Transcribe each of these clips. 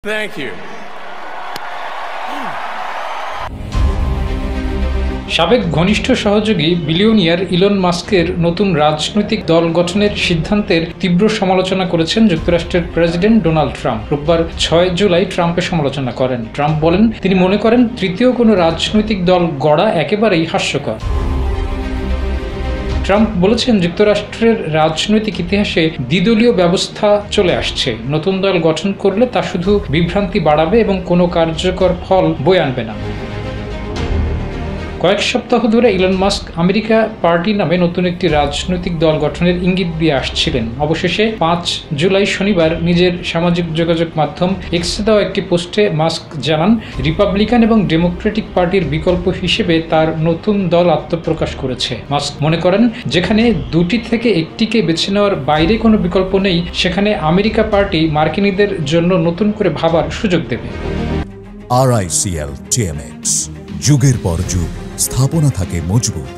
Thank you. সাবেক ঘনিষ্ঠ সহযোগী বিলিয়নিয়ার ইলন মাস্কের নতুন রাজনৈতিক দল গঠনের সিদ্ধান্তের তীব্র সমালোচনা করেছেন যুক্তরাষ্ট্রের প্রেসিডেন্ট ডোনাল্ড ট্রাম্প। রোববার ৬ জুলাই ট্রাম্পের সমালোচনা করেন। ট্রাম্প বলেন, তিনি মনে করেন তৃতীয় কোনো রাজনৈতিক দল গড়া একেবারেই হাস্যকর। ট্রাম্প বলেছেন, যুক্তরাষ্ট্রের রাজনৈতিক ইতিহাসে দ্বিদলীয় ব্যবস্থা চলে আসছে। নতুন দল গঠন করলে তা শুধু বিভ্রান্তি বাড়াবে এবং কোনো কার্যকর ফল বয়ে আনবে না। কয়েক সপ্তাহ ধরে ইলন মাস্ক আমেরিকা পার্টি নামে নতুন একটি রাজনৈতিক দল গঠনের ইঙ্গিত দিয়ে আসছিলেন। অবশেষে ৫ জুলাই শনিবার নিজের সামাজিক যোগাযোগ মাধ্যম এক্সে দেওয়া একটি পোস্টে মাস্ক জানান, রিপাবলিকান এবং ডেমোক্রেটিক পার্টির বিকল্প হিসেবে তার নতুন দল আত্মপ্রকাশ করেছে। মাস্ক মনে করেন, যেখানে দুটি থেকে একটিকে বেছে নেওয়ার বাইরে কোনো বিকল্প নেই, সেখানে আমেরিকা পার্টি মার্কিনীদের জন্য নতুন করে ভাবার সুযোগ দেবে। RICL TMX, যুগের পর যুগ স্থাপনা থাকে মজবুত।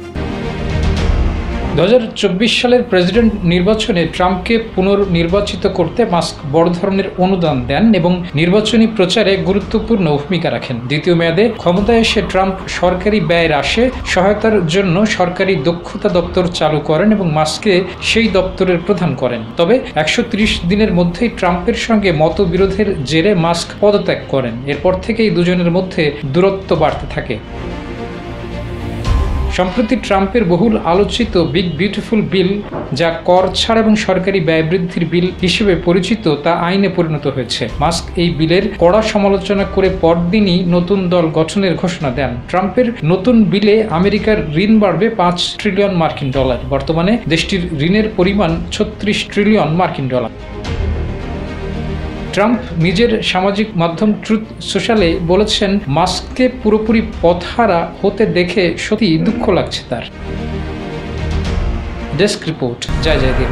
২০২৪ সালের প্রেসিডেন্ট নির্বাচনে ট্রাম্পকে পুনর্নির্বাচিত করতে মাস্ক বড় ধরনের অনুদান দেন এবং নির্বাচনী প্রচারে গুরুত্বপূর্ণ ভূমিকা রাখেন। দ্বিতীয় মেয়াদে ক্ষমতায় এসে ট্রাম্প সরকারি ব্যয় হ্রাসে সহায়তার জন্য সরকারি দক্ষতা দপ্তর চালু করেন এবং মাস্ককে সেই দপ্তরের প্রধান করেন। তবে ১৩০ দিনের মধ্যেই ট্রাম্পের সঙ্গে মতবিরোধের জেরে মাস্ক পদত্যাগ করেন। এরপর থেকেই দুজনের মধ্যে দূরত্ব বাড়তে থাকে। সম্প্রতি ট্রাম্পের বহুল আলোচিত বিগ বিউটিফুল বিল, যা কর ছাড় এবং সরকারি ব্যয় বৃদ্ধির বিল হিসেবে পরিচিত, তা আইনে পরিণত হয়েছে। মাস্ক এই বিলের কড়া সমালোচনা করে পরদিনই নতুন দল গঠনের ঘোষণা দেন। ট্রাম্পের নতুন বিলে আমেরিকার ঋণ বাড়বে ৫ ট্রিলিয়ন মার্কিন ডলার। বর্তমানে দেশটির ঋণের পরিমাণ ৩৬ ট্রিলিয়ন মার্কিন ডলার। ট্রাম্প নিজের সামাজিক মাধ্যম ট্রুথ সোশ্যালে বলেছেন, মাস্ককে পুরোপুরি পথহারা হতে দেখে সত্যি দুঃখ লাগছে তার। ডেস্ক রিপোর্ট, জয় জয় দিন।